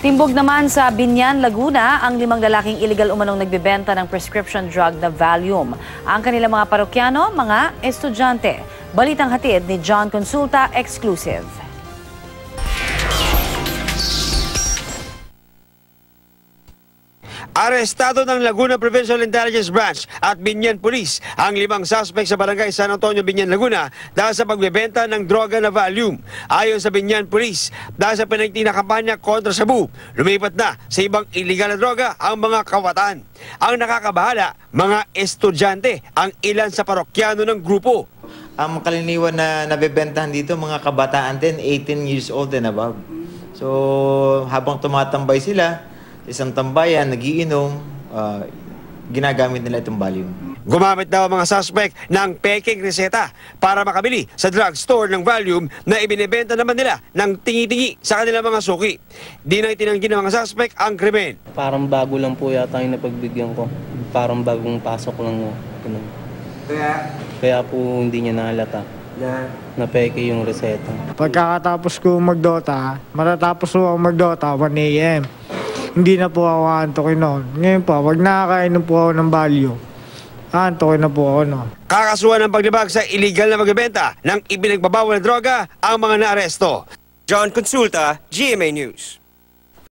Timbog naman sa Binyan, Laguna, ang 5 lalaking illegal umanong nagbebenta ng prescription drug na Valium. Ang kanilang mga parokyano, mga estudyante. Balitang hatid ni John Consulta, exclusive. Arestado ng Laguna Provincial Intelligence Branch at Binyan Police ang 5 suspect sa barangay San Antonio, Binyan, Laguna dahil sa pagbebenta ng droga na Valium. Ayon sa Binyan Police, dahil sa pinagting na kampanya kontra Sabu, lumipat na sa ibang iligal na droga ang mga kabataan. Ang nakakabahala, mga estudyante ang ilan sa parokyano ng grupo. Ang kaliniwan na nabebentahan dito, mga kabataan din, 18 years old and above. So, habang tumatambay sila, isang tambayan, nagiinom, ginagamit nila itong Valium. Gumamit daw ang mga suspect ng peking reseta para makabili sa drugstore ng Valium na ibinebenta naman nila ng tingi-tingi sa kanilang mga suki. Di na itinanggi ng mga suspect ang krimen. Parang bago lang po yata yung napagbigyan ko. Parang bagong pasok lang. Kaya po hindi niya nahalata na peke yung reseta. Pagkakatapos ko magdota, matatapos ko magdota 1 AM. Hindi na po ako aantokin noon. Ngayon po, pag nakakainom po ako ng Valium, aantokin na po ako noon. Kakasuhan ng paglibag sa illegal na pagbebenta ng ibinagbabawal na droga ang mga naaresto. John Consulta, GMA News.